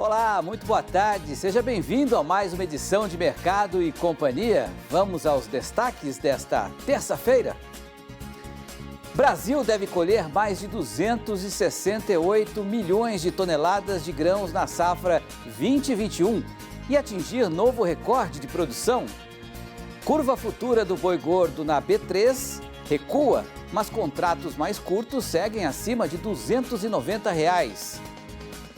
Olá, muito boa tarde. Seja bem-vindo a mais uma edição de Mercado e Companhia. Vamos aos destaques desta terça-feira. Brasil deve colher mais de 268 milhões de toneladas de grãos na safra 2021 e atingir novo recorde de produção. Curva futura do boi gordo na B3 recua, mas contratos mais curtos seguem acima de R$ 290.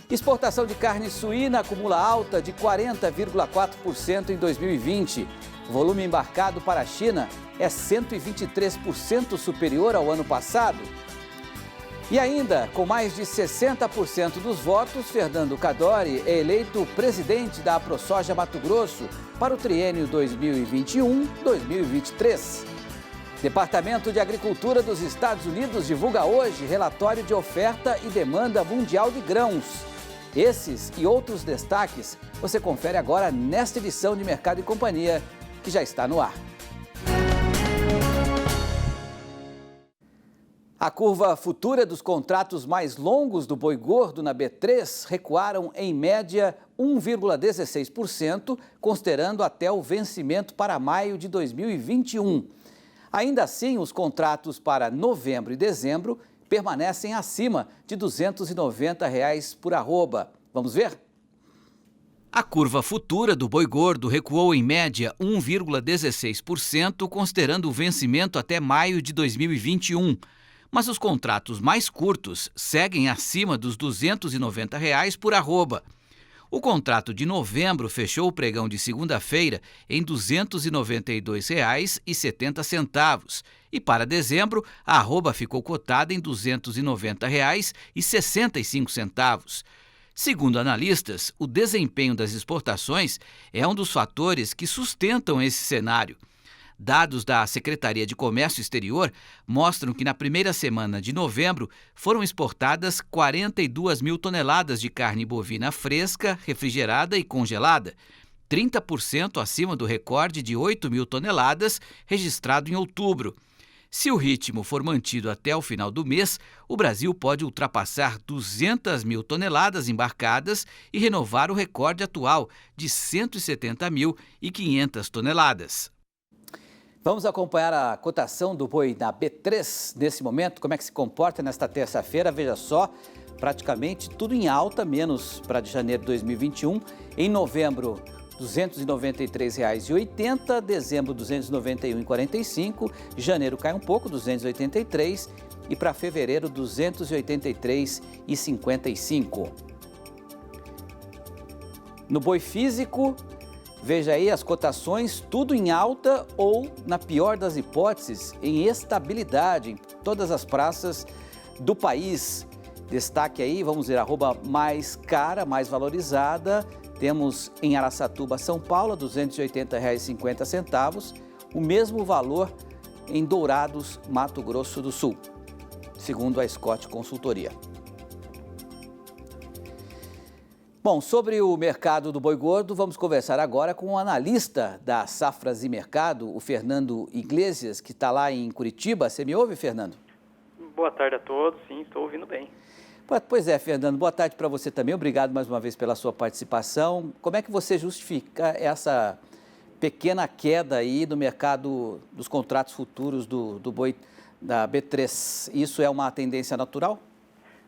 Exportação de carne suína acumula alta de 40,4% em 2020. Volume embarcado para a China é 123% superior ao ano passado. E ainda, com mais de 60% dos votos, Fernando Cadori é eleito presidente da AproSoja Mato Grosso para o triênio 2021-2023. Departamento de Agricultura dos Estados Unidos divulga hoje relatório de oferta e demanda mundial de grãos. Esses e outros destaques você confere agora nesta edição de Mercado e Companhia, que já está no ar. A curva futura dos contratos mais longos do boi gordo na B3 recuaram em média 1,16%, considerando até o vencimento para maio de 2021. Ainda assim, os contratos para novembro e dezembro permanecem acima de R$ 290 por arroba. Vamos ver? A curva futura do boi gordo recuou em média 1,16%, considerando o vencimento até maio de 2021. Mas os contratos mais curtos seguem acima dos R$ 290 por arroba. O contrato de novembro fechou o pregão de segunda-feira em R$ 292,70 e para dezembro a arroba ficou cotada em R$ 290,65. Segundo analistas, o desempenho das exportações é um dos fatores que sustentam esse cenário. Dados da Secretaria de Comércio Exterior mostram que na primeira semana de novembro foram exportadas 42 mil toneladas de carne bovina fresca, refrigerada e congelada, 30% acima do recorde de 8 mil toneladas registrado em outubro. Se o ritmo for mantido até o final do mês, o Brasil pode ultrapassar 200 mil toneladas embarcadas e renovar o recorde atual de 170.500 toneladas. Vamos acompanhar a cotação do boi na B3 nesse momento, como é que se comporta nesta terça-feira. Veja só, praticamente tudo em alta, menos para de janeiro de 2021. Em novembro, R$ 293,80, dezembro R$ 291,45, janeiro cai um pouco, R$ 283 e para fevereiro R$ 283,55. No boi físico, veja aí as cotações, tudo em alta ou, na pior das hipóteses, em estabilidade em todas as praças do país. Destaque aí, vamos ver, arroba mais cara, mais valorizada. Temos em Araçatuba, São Paulo, R$ 280,50, o mesmo valor em Dourados, Mato Grosso do Sul, segundo a Scott Consultoria. Bom, sobre o mercado do boi gordo, vamos conversar agora com o analista da Safras e Mercado, o Fernando Iglesias, que está lá em Curitiba. Você me ouve, Fernando? Boa tarde a todos, sim, estou ouvindo bem. Pois é, Fernando, boa tarde para você também. Obrigado mais uma vez pela sua participação. Como é que você justifica essa pequena queda aí no mercado dos contratos futuros do boi da B3? Isso é uma tendência natural?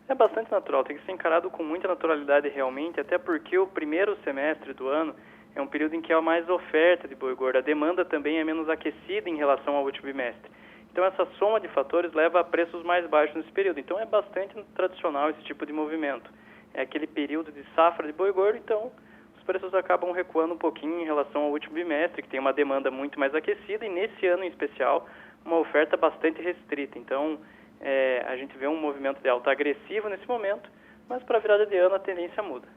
É bastante natural, tem que ser encarado com muita naturalidade realmente, até porque o primeiro semestre do ano é um período em que há mais oferta de boi gordo. A demanda também é menos aquecida em relação ao último bimestre. Então essa soma de fatores leva a preços mais baixos nesse período. Então é bastante tradicional esse tipo de movimento. É aquele período de safra de boi gordo, então os preços acabam recuando um pouquinho em relação ao último bimestre, que tem uma demanda muito mais aquecida e nesse ano em especial uma oferta bastante restrita. Então a gente vê um movimento de alta agressivo nesse momento, mas para a virada de ano a tendência muda.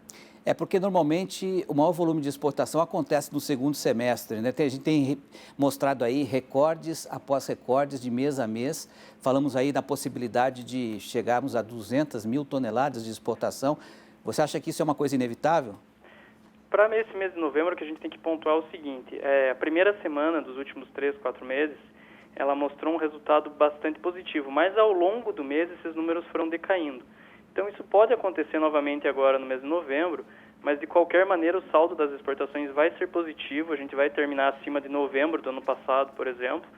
É porque normalmente o maior volume de exportação acontece no segundo semestre, né? A gente tem mostrado aí recordes após recordes de mês a mês. Falamos aí da possibilidade de chegarmos a 200 mil toneladas de exportação. Você acha que isso é uma coisa inevitável? Para esse mês de novembro, que a gente tem que pontuar o seguinte, a primeira semana dos últimos 3, 4 meses, ela mostrou um resultado bastante positivo, mas ao longo do mês esses números foram decaindo. Então isso pode acontecer novamente agora no mês de novembro, mas de qualquer maneira o saldo das exportações vai ser positivo, a gente vai terminar acima de novembro do ano passado, por exemplo.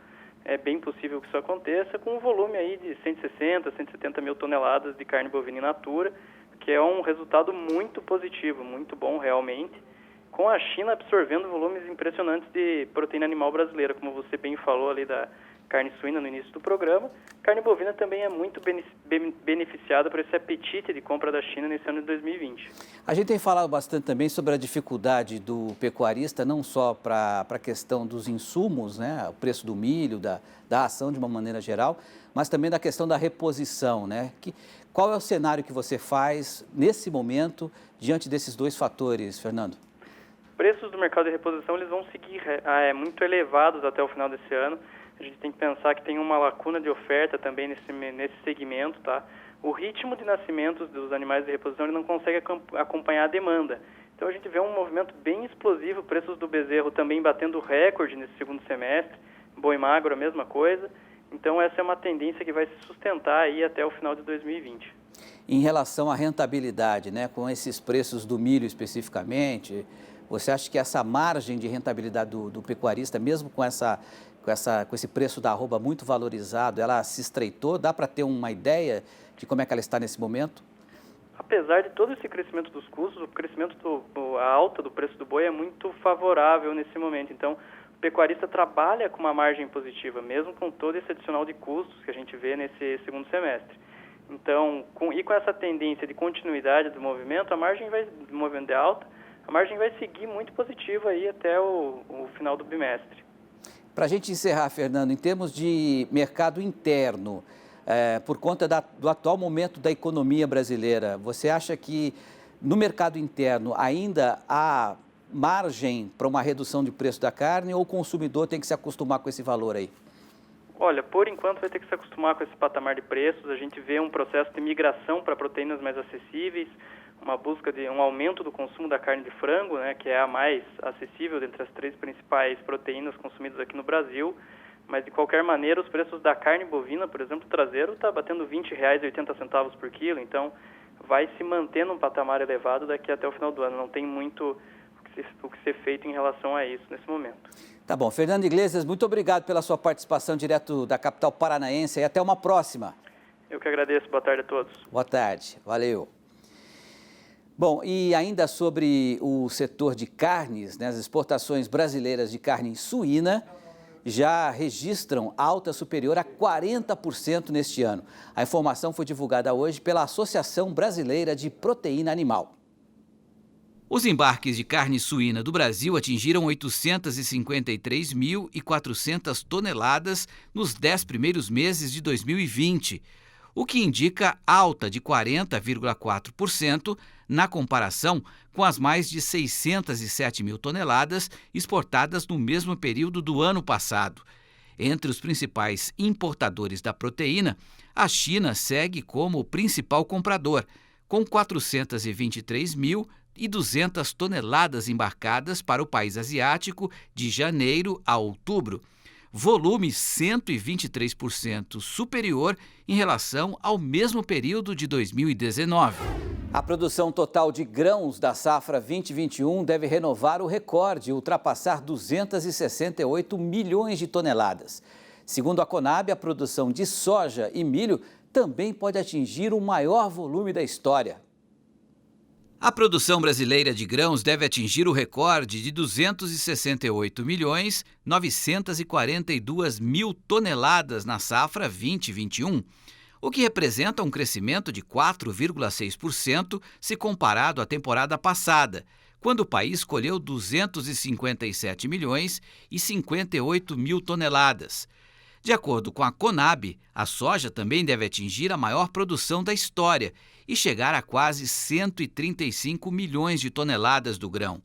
É bem possível que isso aconteça, com um volume aí de 160, 170 mil toneladas de carne bovina in natura, que é um resultado muito positivo, muito bom realmente, com a China absorvendo volumes impressionantes de proteína animal brasileira, como você bem falou ali da carne suína no início do programa. Carne bovina também é muito beneficiada por esse apetite de compra da China nesse ano de 2020. A gente tem falado bastante também sobre a dificuldade do pecuarista, não só para a questão dos insumos, né, o preço do milho, da ração de uma maneira geral, mas também da questão da reposição, né? Qual é o cenário que você faz nesse momento diante desses dois fatores, Fernando? Preços do mercado de reposição eles vão seguir muito elevados até o final desse ano. A gente tem que pensar que tem uma lacuna de oferta também nesse segmento, tá? O ritmo de nascimentos dos animais de reposição ele não consegue acompanhar a demanda. Então a gente vê um movimento bem explosivo, preços do bezerro também batendo recorde nesse segundo semestre, boi magro a mesma coisa. Então essa é uma tendência que vai se sustentar aí até o final de 2020. Em relação à rentabilidade, né, com esses preços do milho especificamente, você acha que essa margem de rentabilidade do pecuarista, mesmo com esse preço da arroba muito valorizado, ela se estreitou? Dá para ter uma ideia de como é que ela está nesse momento? Apesar de todo esse crescimento dos custos, o crescimento, a alta do preço do boi é muito favorável nesse momento. Então, o pecuarista trabalha com uma margem positiva, mesmo com todo esse adicional de custos que a gente vê nesse segundo semestre. Então, com essa tendência de continuidade do movimento, do movimento de alta, a margem vai seguir muito positiva aí até o final do bimestre. Para a gente encerrar, Fernando, em termos de mercado interno, por conta do atual momento da economia brasileira, você acha que no mercado interno ainda há margem para uma redução de preço da carne ou o consumidor tem que se acostumar com esse valor aí? Olha, por enquanto vai ter que se acostumar com esse patamar de preços. A gente vê um processo de migração para proteínas mais acessíveis, uma busca de um aumento do consumo da carne de frango, né, que é a mais acessível dentre as 3 principais proteínas consumidas aqui no Brasil. Mas, de qualquer maneira, os preços da carne bovina, por exemplo, traseiro, está batendo R$ 20,80 por quilo. Então, vai se manter num patamar elevado daqui até o final do ano. Não tem muito o que ser feito em relação a isso nesse momento. Tá bom. Fernando Iglesias, muito obrigado pela sua participação direto da capital paranaense e até uma próxima. Eu que agradeço. Boa tarde a todos. Boa tarde. Valeu. Bom, e ainda sobre o setor de carnes, né, as exportações brasileiras de carne suína já registram alta superior a 40% neste ano. A informação foi divulgada hoje pela Associação Brasileira de Proteína Animal. Os embarques de carne suína do Brasil atingiram 853.400 toneladas nos 10 primeiros meses de 2020, o que indica alta de 40,4% na comparação com as mais de 607 mil toneladas exportadas no mesmo período do ano passado. Entre os principais importadores da proteína, a China segue como o principal comprador, com 423.200 toneladas embarcadas para o país asiático de janeiro a outubro, volume 123% superior em relação ao mesmo período de 2019. A produção total de grãos da safra 2021 deve renovar o recorde e ultrapassar 268 milhões de toneladas. Segundo a Conab, a produção de soja e milho também pode atingir o maior volume da história. A produção brasileira de grãos deve atingir o recorde de 268.942.000 toneladas na safra 2021, o que representa um crescimento de 4,6% se comparado à temporada passada, quando o país colheu 257.058.000 toneladas. De acordo com a Conab, a soja também deve atingir a maior produção da história e chegar a quase 135 milhões de toneladas do grão,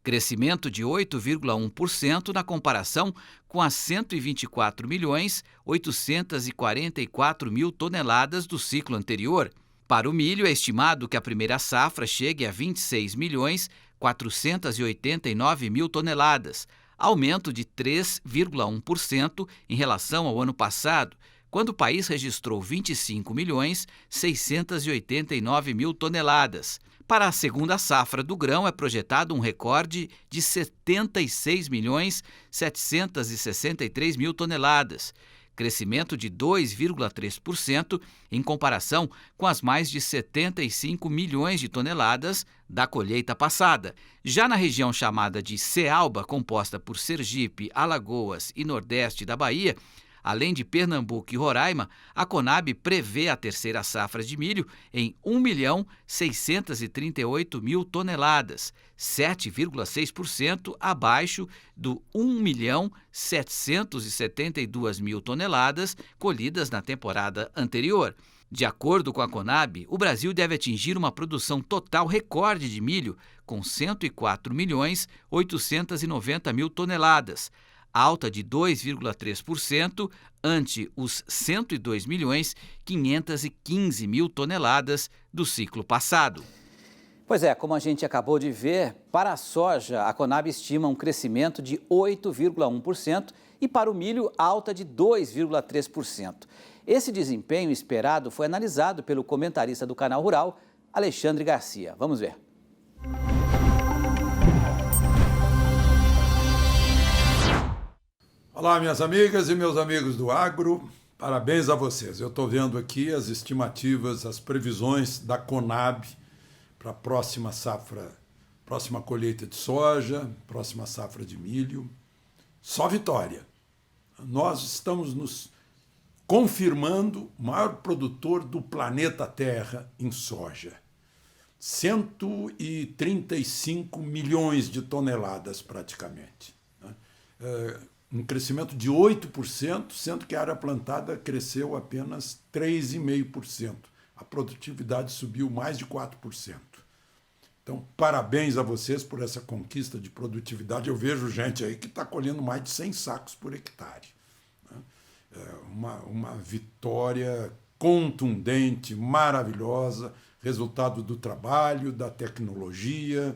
crescimento de 8,1% na comparação com as 124.844.000 toneladas do ciclo anterior. Para o milho, é estimado que a primeira safra chegue a 26.489.000 toneladas, aumento de 3,1% em relação ao ano passado, quando o país registrou 25.689.000 toneladas. Para a segunda safra do grão é projetado um recorde de 76.763.000 toneladas, crescimento de 2,3% em comparação com as mais de 75 milhões de toneladas da colheita passada. Já na região chamada de Cealba, composta por Sergipe, Alagoas e Nordeste da Bahia, além de Pernambuco e Roraima, a Conab prevê a terceira safra de milho em 1.638.000 toneladas, 7,6% abaixo do 1.772.000 toneladas colhidas na temporada anterior. De acordo com a Conab, o Brasil deve atingir uma produção total recorde de milho, com 104.890.000 toneladas, alta de 2,3% ante os 102.515.000 toneladas do ciclo passado. Pois é, como a gente acabou de ver, para a soja, a Conab estima um crescimento de 8,1% e para o milho, alta de 2,3%. Esse desempenho esperado foi analisado pelo comentarista do Canal Rural, Alexandre Garcia. Vamos ver. Olá, minhas amigas e meus amigos do agro, parabéns a vocês. Eu estou vendo aqui as estimativas, as previsões da Conab para a próxima safra, próxima colheita de soja, próxima safra de milho. Só vitória. Nós estamos nos confirmando o maior produtor do planeta Terra em soja. 135 milhões de toneladas praticamente. Um crescimento de 8%, sendo que a área plantada cresceu apenas 3,5%. A produtividade subiu mais de 4%. Então, parabéns a vocês por essa conquista de produtividade. Eu vejo gente aí que está colhendo mais de 100 sacos por hectare. Uma vitória contundente, maravilhosa, resultado do trabalho, da tecnologia,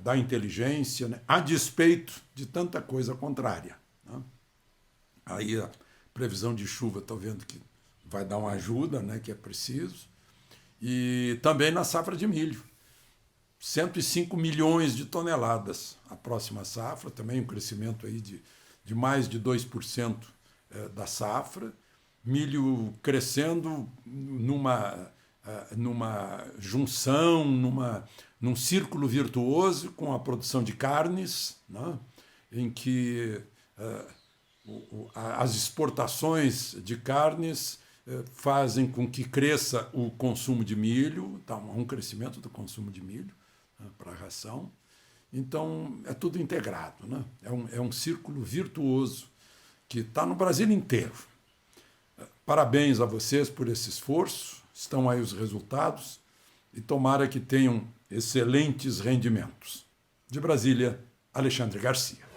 da inteligência, né? A despeito de tanta coisa contrária. Aí a previsão de chuva, estou vendo que vai dar uma ajuda, né, que é preciso. E também na safra de milho. 105 milhões de toneladas a próxima safra, também um crescimento aí de mais de 2% da safra. Milho crescendo numa junção, num círculo virtuoso com a produção de carnes, né, em que as exportações de carnes fazem com que cresça o consumo de milho, tá, um crescimento do consumo de milho, né, para a ração. Então, é tudo integrado, né? É um círculo virtuoso que está no Brasil inteiro. Parabéns a vocês por esse esforço, estão aí os resultados e tomara que tenham excelentes rendimentos. De Brasília, Alexandre Garcia.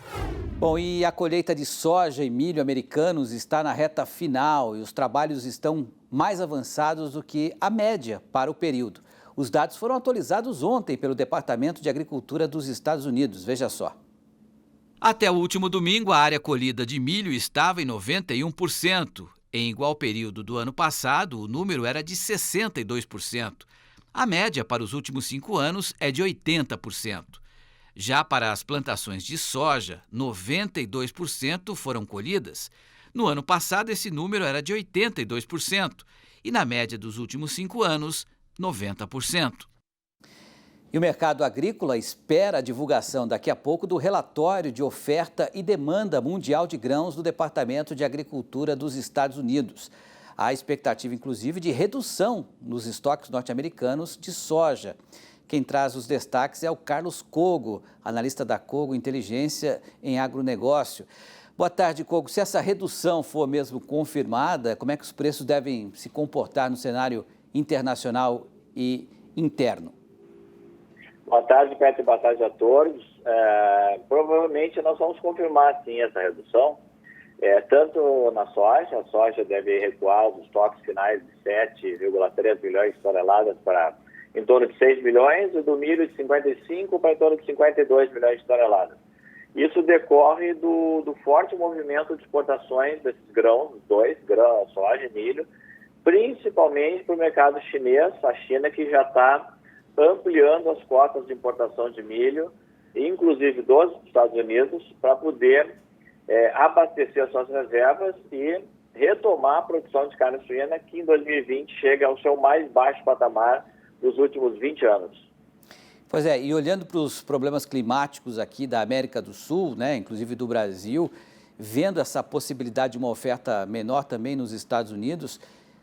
Bom, e a colheita de soja e milho americanos está na reta final e os trabalhos estão mais avançados do que a média para o período. Os dados foram atualizados ontem pelo Departamento de Agricultura dos Estados Unidos. Veja só. Até o último domingo, a área colhida de milho estava em 91%. Em igual período do ano passado, o número era de 62%. A média para os últimos 5 anos é de 80%. Já para as plantações de soja, 92% foram colhidas. No ano passado, esse número era de 82%. E na média dos últimos 5 anos, 90%. E o mercado agrícola espera a divulgação daqui a pouco do relatório de oferta e demanda mundial de grãos do Departamento de Agricultura dos Estados Unidos. Há expectativa, inclusive, de redução nos estoques norte-americanos de soja. Quem traz os destaques é o Carlos Cogo, analista da Cogo Inteligência em Agronegócio. Boa tarde, Cogo. Se essa redução for mesmo confirmada, como é que os preços devem se comportar no cenário internacional e interno? Boa tarde, Petro, boa tarde a todos. Provavelmente nós vamos confirmar, sim, essa redução. Tanto na soja, a soja deve recuar os estoques finais de 7,3 milhões de toneladas para em torno de 6 milhões, e do milho de 55 para em torno de 52 milhões de toneladas. Isso decorre do forte movimento de exportações desses grãos, os dois, grão, soja e milho, principalmente para o mercado chinês, a China que já está ampliando as cotas de importação de milho, inclusive dos Estados Unidos, para poder abastecer as suas reservas e retomar a produção de carne suína, que em 2020 chega ao seu mais baixo patamar dos últimos 20 anos. Pois é, e olhando para os problemas climáticos aqui da América do Sul, né, inclusive do Brasil, vendo essa possibilidade de uma oferta menor também nos Estados Unidos,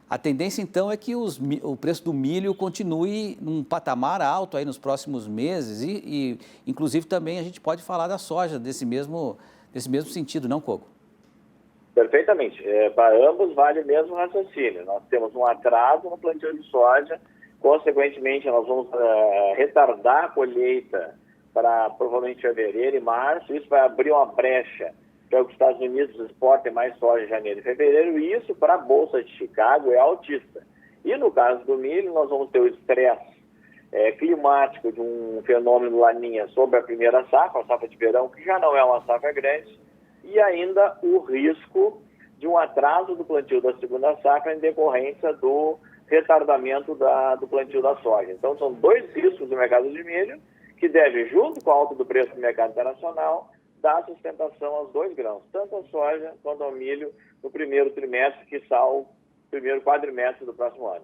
a tendência então é que o preço do milho continue num patamar alto aí nos próximos meses e inclusive também a gente pode falar da soja desse mesmo sentido, não, Kogo? Perfeitamente. Para ambos vale o mesmo raciocínio. Nós temos um atraso no plantio de soja, consequentemente nós vamos retardar a colheita para provavelmente fevereiro e março. Isso vai abrir uma brecha para os Estados Unidos exportem mais soja em janeiro e fevereiro, e isso para a Bolsa de Chicago é altista. E no caso do milho, nós vamos ter o estresse climático de um fenômeno laninha sobre a primeira safra, a safra de verão, que já não é uma safra grande, e ainda o risco de um atraso do plantio da segunda safra em decorrência do retardamento do plantio da soja. Então, são dois riscos do mercado de milho que devem, junto com a alta do preço do mercado internacional, dar sustentação aos dois grãos, tanto a soja quanto ao milho, no primeiro trimestre, quiçá o primeiro quadrimestre do próximo ano.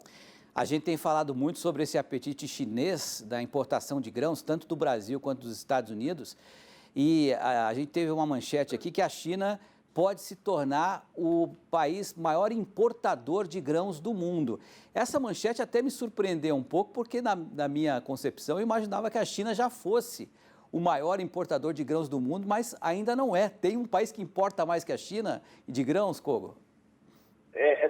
A gente tem falado muito sobre esse apetite chinês da importação de grãos, tanto do Brasil quanto dos Estados Unidos, e a gente teve uma manchete aqui que a China pode se tornar o país maior importador de grãos do mundo. Essa manchete até me surpreendeu um pouco, porque na minha concepção eu imaginava que a China já fosse o maior importador de grãos do mundo, mas ainda não é. Tem um país que importa mais que a China de grãos, Kogo?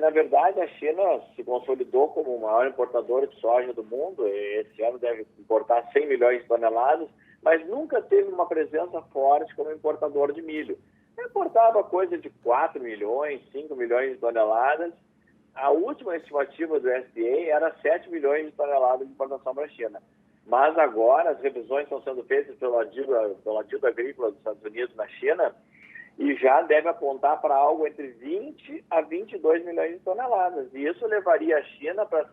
Na verdade, a China se consolidou como o maior importador de soja do mundo. Esse ano deve importar 100 milhões de toneladas, mas nunca teve uma presença forte como importador de milho. Importava coisa de 4 milhões, 5 milhões de toneladas. A última estimativa do SDA era 7 milhões de toneladas de importação para a China. Mas agora as revisões estão sendo feitas pelo Adido Agrícola dos Estados Unidos na China e já deve apontar para algo entre 20 a 22 milhões de toneladas. E isso levaria a China para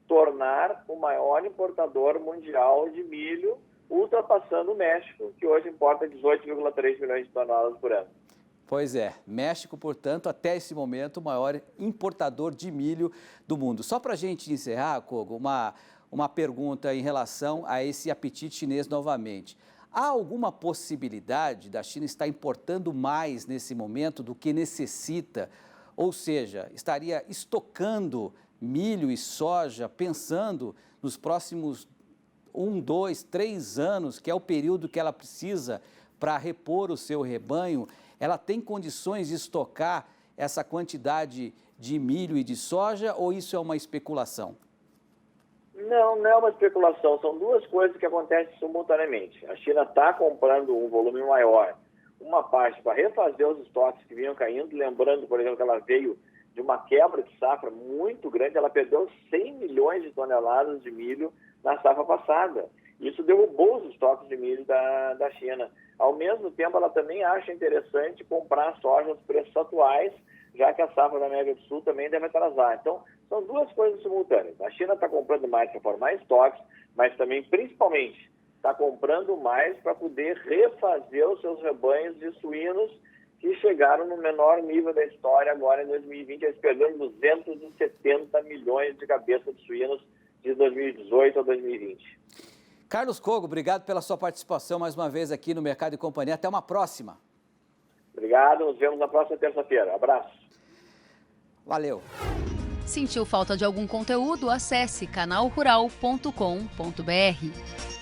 tornar o maior importador mundial de milho, ultrapassando o México, que hoje importa 18,3 milhões de toneladas por ano. Pois é, México, portanto, até esse momento, o maior importador de milho do mundo. Só para a gente encerrar, Kogo, uma pergunta em relação a esse apetite chinês novamente. Há alguma possibilidade da China estar importando mais nesse momento do que necessita? Ou seja, estaria estocando milho e soja pensando nos próximos 1, 2, 3 anos, que é o período que ela precisa para repor o seu rebanho? Ela tem condições de estocar essa quantidade de milho e de soja ou isso é uma especulação? Não é uma especulação, são duas coisas que acontecem simultaneamente. A China está comprando um volume maior, uma parte para refazer os estoques que vinham caindo, lembrando, por exemplo, que ela veio de uma quebra de safra muito grande, ela perdeu 100 milhões de toneladas de milho na safra passada. Isso derrubou os estoques de milho da China. Ao mesmo tempo, ela também acha interessante comprar soja aos preços atuais, já que a safra da América do Sul também deve atrasar. Então, são duas coisas simultâneas. A China está comprando mais para formar estoques, mas também, principalmente, está comprando mais para poder refazer os seus rebanhos de suínos que chegaram no menor nível da história agora em 2020. Eles perderam 270 milhões de cabeças de suínos de 2018 a 2020. Carlos Kogo, obrigado pela sua participação mais uma vez aqui no Mercado e Companhia. Até uma próxima. Obrigado, nos vemos na próxima terça-feira. Abraço. Valeu. Sentiu falta de algum conteúdo? Acesse canalrural.com.br.